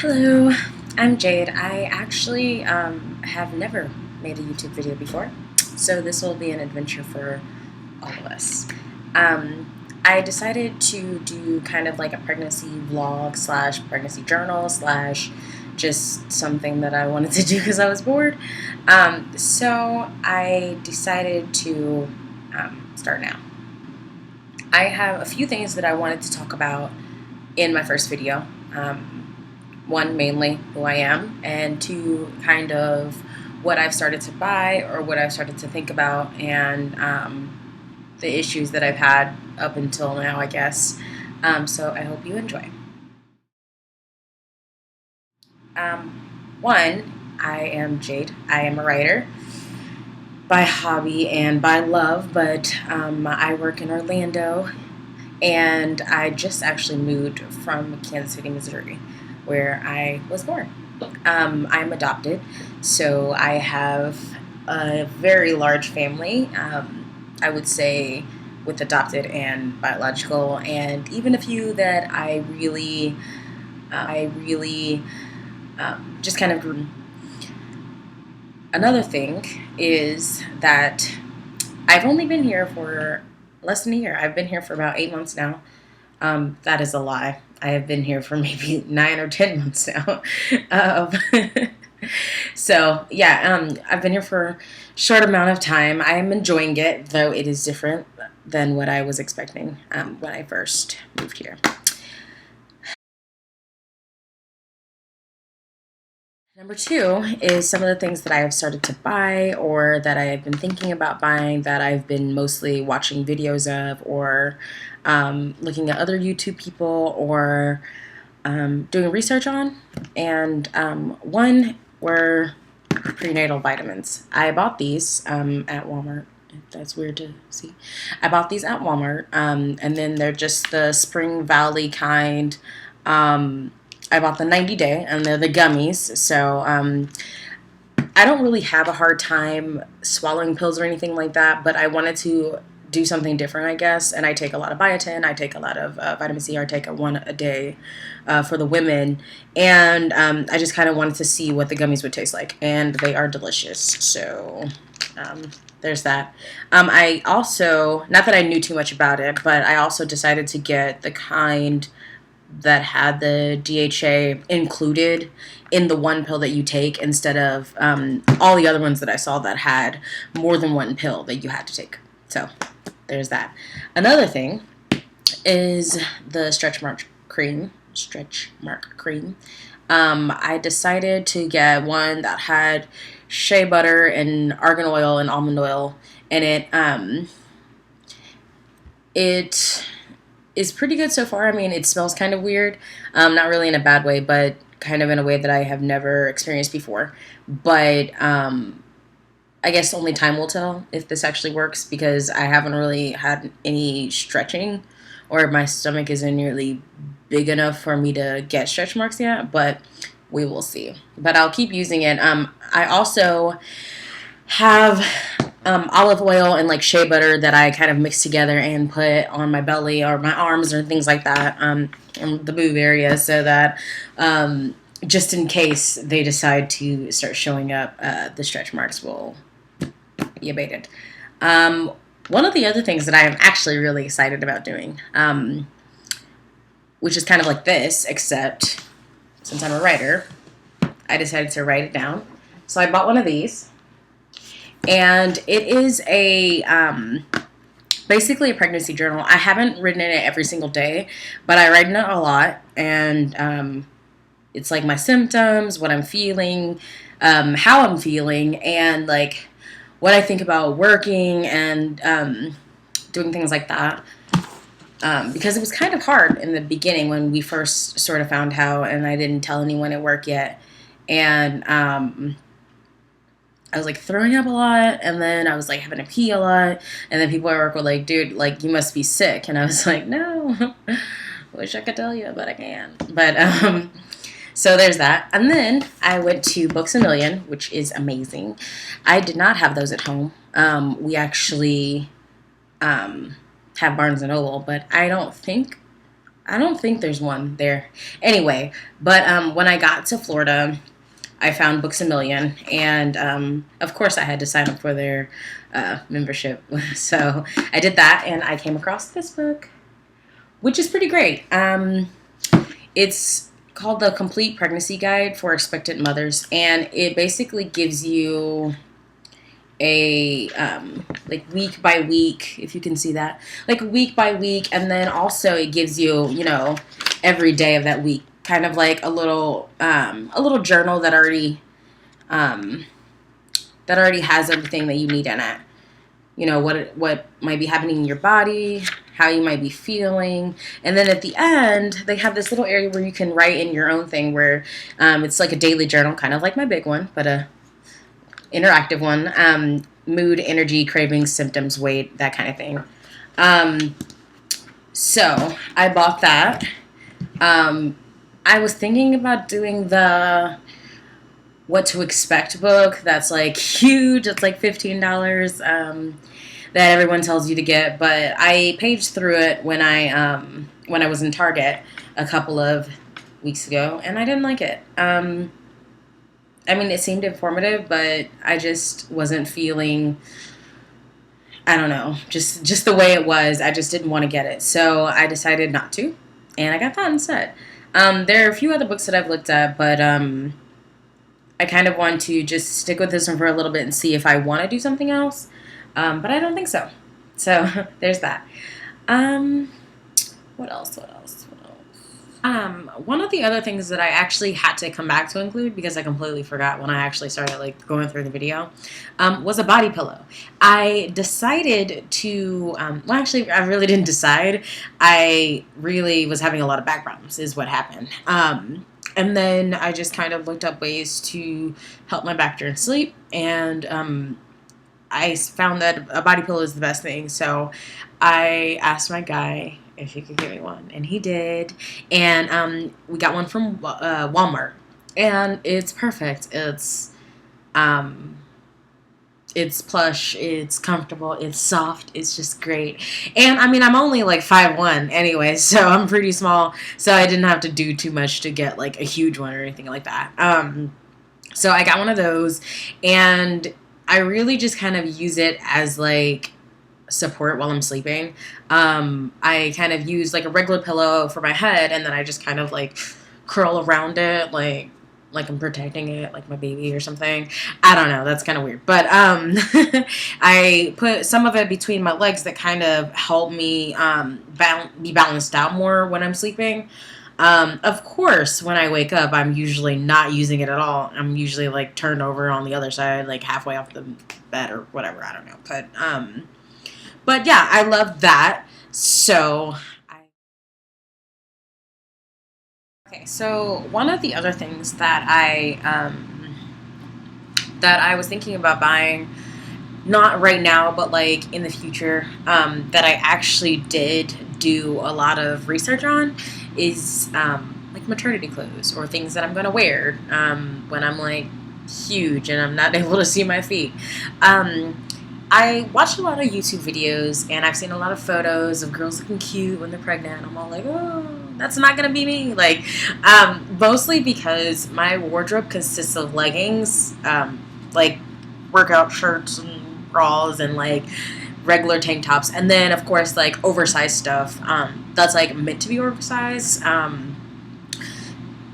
Hello, I'm Jade. I actually have never made a YouTube video before, so this will be an adventure for all of us. I decided to do kind of like a pregnancy vlog slash pregnancy journal slash just something that I wanted to do because I was bored. So I decided to start now. I have a few things that I wanted to talk about in my first video. One, mainly who I am, and two, kind of what I've started to buy or what I've started to think about, and the issues that I've had up until now, I guess. So I hope you enjoy. One, I am Jade. I am a writer by hobby and by love, but I work in Orlando, and I just actually moved from Kansas City, Missouri, where I was born. I'm adopted, so I have a very large family. I would say with adopted and biological, and even a few that I really just kind of grew. Another thing is that I've only been here for less than a year. I've been here for about 8 months now. That is a lie. I have been here for maybe 9 or 10 months now. Um, so yeah, I've been here for a short amount of time. I am enjoying it, though it is different than what I was expecting when I first moved here. Number two is some of the things that I have started to buy or that I have been thinking about buying that I've been mostly watching videos of or looking at other YouTube people or doing research on. And one were prenatal vitamins. I bought these at Walmart. That's weird to see. I bought these at Walmart, and then they're just the Spring Valley kind. I bought the 90-day, and they're the gummies. So I don't really have a hard time swallowing pills or anything like that, but I wanted to do something different, I guess. And I take a lot of biotin. I take a lot of vitamin C. I take one a day for the women. And I just kind of wanted to see what the gummies would taste like. And they are delicious. So there's that. I also, not that I knew too much about it, but I also decided to get the kind that had the DHA included in the one pill that you take instead of all the other ones that I saw that had more than one pill that you had to take. So there's that. Another thing is the stretch mark cream. I decided to get one that had shea butter and argan oil and almond oil in it. It is pretty good so far. I mean, it smells kind of weird. Not really in a bad way, but kind of in a way that I have never experienced before. But I guess only time will tell if this actually works because I haven't really had any stretching or my stomach isn't nearly big enough for me to get stretch marks yet, but we will see. But I'll keep using it. I also have olive oil and like shea butter that I kind of mix together and put on my belly or my arms or things like that, in the boob area, so that just in case they decide to start showing up, the stretch marks will be abated. One of the other things that I am actually really excited about doing, which is kind of like this, except since I'm a writer, I decided to write it down. So I bought one of these. And it is a basically a pregnancy journal. I haven't written in it every single day, but I write in it a lot. And it's like my symptoms, what I'm feeling, how I'm feeling, and like what I think about working and doing things like that. Because it was kind of hard in the beginning when we first sort of found out, and I didn't tell anyone at work yet. And I was like throwing up a lot, and then I was like having to pee a lot, and then people at work were like, dude, like you must be sick. And I was like, no, wish I could tell you, but I can't. But so there's that. And then I went to Books A Million, which is amazing. I did not have those at home. We actually have Barnes and Noble, but I don't think I don't think there's one there. Anyway, but when I got to Florida, I found Books a Million, and of course I had to sign up for their membership. So I did that, and I came across this book, which is pretty great. It's called The Complete Pregnancy Guide for Expectant Mothers, and it basically gives you a like week by week, if you can see that, like week by week, and then also it gives you, you know, every day of that week, kind of like a little journal um, that already has everything that you need in it. You know, what might be happening in your body, how you might be feeling, and then at the end they have this little area where you can write in your own thing, where it's like a daily journal, kind of like my big one, but a interactive one. Mood, energy, cravings, symptoms, weight, that kind of thing. Um, so I bought that. I was thinking about doing the What to Expect book. That's like huge. It's like $15. That everyone tells you to get, but I paged through it when I was in Target a couple of weeks ago, and I didn't like it. I mean, it seemed informative, but I just wasn't feeling, I don't know, just the way it was. I just didn't want to get it. So I decided not to, and I got that instead. There are a few other books that I've looked at, but I kind of want to just stick with this one for a little bit and see if I want to do something else. But I don't think so. So there's that. Um, what else? What else? One of the other things that I actually had to come back to include, because I completely forgot when I actually started like going through the video, was a body pillow. I decided to, well, actually, I really didn't decide. I really was having a lot of back problems, is what happened. And then I just kind of looked up ways to help my back during sleep, and I found that a body pillow is the best thing. So I asked my guy if he could give me one, and he did. And we got one from Walmart, and it's perfect. It's plush, it's comfortable, it's soft, it's just great. And I mean, I'm only like 5'1" anyway, so I'm pretty small, so I didn't have to do too much to get like a huge one or anything like that. So I got one of those, and I really just kind of use it as like support while I'm sleeping. I kind of use like a regular pillow for my head, and then I just kind of like curl around it, like I'm protecting it, like my baby or something. I don't know. That's kind of weird. But I put some of it between my legs that kind of help me be balanced out more when I'm sleeping. Of course, when I wake up, I'm usually not using it at all. I'm usually like turned over on the other side, like halfway off the bed or whatever. I don't know. But yeah, I love that. So okay, so one of the other things that I was thinking about buying, not right now, but like in the future, that I actually did do a lot of research on, is like maternity clothes, or things that I'm gonna wear when I'm like huge and I'm not able to see my feet. I watched a lot of YouTube videos, and I've seen a lot of photos of girls looking cute when they're pregnant. I'm all like, oh, that's not gonna be me. Like, mostly because my wardrobe consists of leggings, like workout shirts and bras, and like regular tank tops, and then of course like oversized stuff that's like meant to be oversized.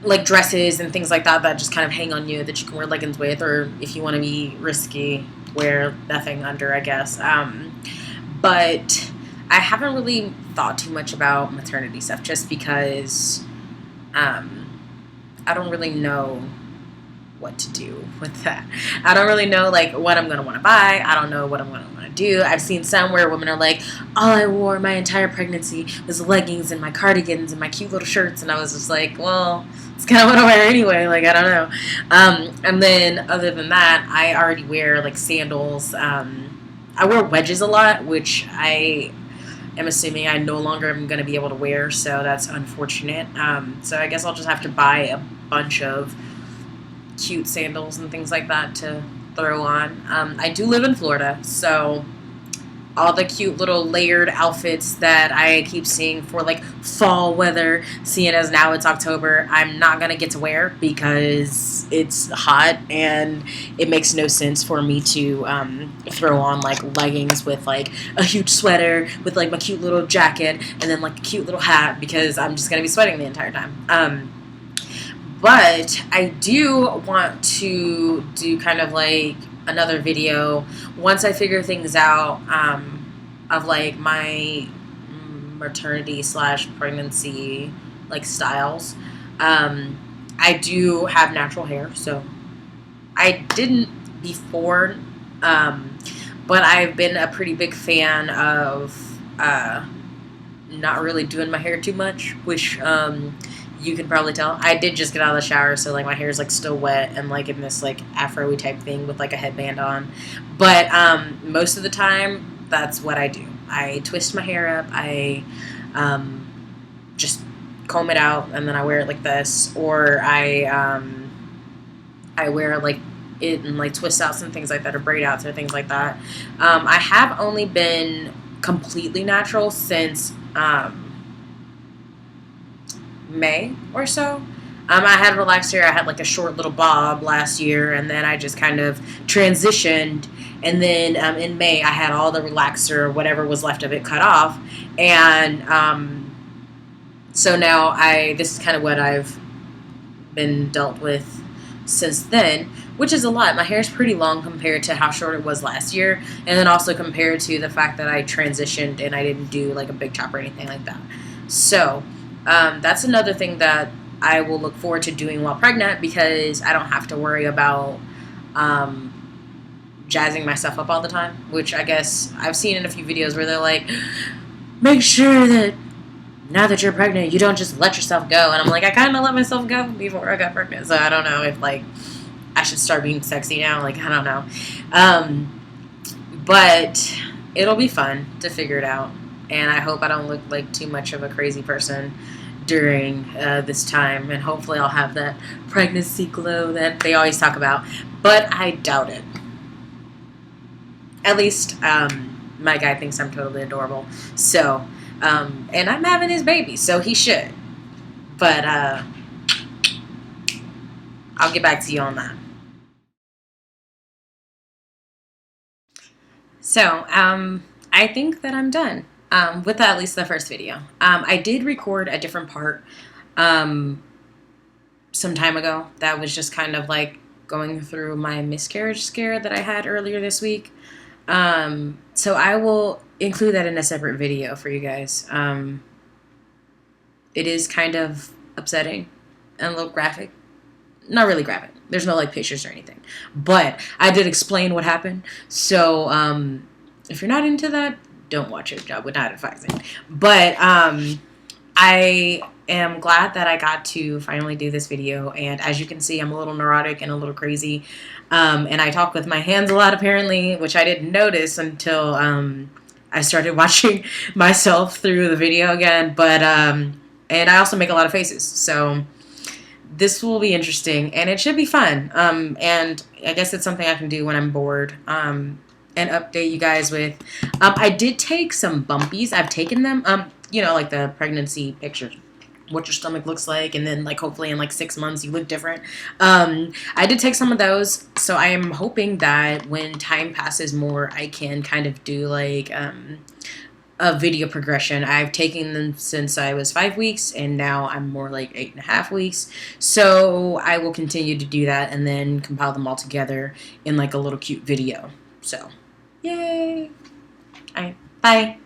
Like dresses and things like that just kind of hang on you, that you can wear leggings with, or if you want to be risky, wear nothing under, I guess. But I haven't really thought too much about maternity stuff, just because I don't really know what to do with that. I don't really know like what I'm gonna want to buy. I don't know what I'm gonna want to do. I've seen some where women are like, all I wore my entire pregnancy was leggings and my cardigans and my cute little shirts, and I was just like, well, it's kind of what I wear anyway. Like, I don't know. And then other than that, I already wear like sandals. I wear wedges a lot, which I am assuming I no longer am going to be able to wear, so that's unfortunate. So I guess I'll just have to buy a bunch of cute sandals and things like that to throw on. I do live in Florida, so all the cute little layered outfits that I keep seeing for like fall weather, seeing as now it's October, I'm not gonna get to wear because it's hot and it makes no sense for me to throw on like leggings with like a huge sweater with like my cute little jacket and then like a cute little hat because I'm just gonna be sweating the entire time. But I do want to do kind of like another video once I figure things out of like my maternity slash pregnancy like styles. I do have natural hair, so I didn't before, but I've been a pretty big fan of not really doing my hair too much, which you can probably tell. I did just get out of the shower, so like my hair is like still wet and like in this like afro-y type thing with like a headband on. But most of the time, that's what I do. I twist my hair up. I just comb it out and then I wear it like this, or I wear like it and like twist outs and things like that, or braid outs or things like that. I have only been completely natural since May or so. I had relaxed hair. I had like a short little bob last year, and then I just kind of transitioned. And then in May, I had all the relaxer, whatever was left of it, cut off. And so now this is kind of what I've been dealt with since then, which is a lot. My hair is pretty long compared to how short it was last year, and then also compared to the fact that I transitioned and I didn't do like a big chop or anything like that. So that's another thing that I will look forward to doing while pregnant, because I don't have to worry about jazzing myself up all the time, which I guess I've seen in a few videos where they're like, make sure that now that you're pregnant, you don't just let yourself go. And I'm like, I kind of let myself go before I got pregnant, so I don't know if like I should start being sexy now. Like, I don't know. But it'll be fun to figure it out. And I hope I don't look like too much of a crazy person during this time. And hopefully I'll have that pregnancy glow that they always talk about. But I doubt it. At least my guy thinks I'm totally adorable. So, and I'm having his baby, so he should. But I'll get back to you on that. So, I think that I'm done with at least the first video. I did record a different part some time ago that was just kind of like going through my miscarriage scare that I had earlier this week. So I will include that in a separate video for you guys. It is kind of upsetting and a little graphic. Not really graphic. There's no like pictures or anything. But I did explain what happened. So if you're not into that, don't watch it. I would not advise it. But I am glad that I got to finally do this video. And as you can see, I'm a little neurotic and a little crazy. And I talk with my hands a lot, apparently, which I didn't notice until I started watching myself through the video again. But and I also make a lot of faces. So this will be interesting, and it should be fun. And I guess it's something I can do when I'm bored. And update you guys with. I did take some bumpies. I've taken them. You know, like the pregnancy pictures, what your stomach looks like, and then like hopefully in like 6 months you look different. I did take some of those, so I am hoping that when time passes more, I can kind of do like a video progression. I've taken them since I was 5 weeks, and now I'm more like 8.5 weeks. So I will continue to do that and then compile them all together in like a little cute video. So, yay! All right, bye.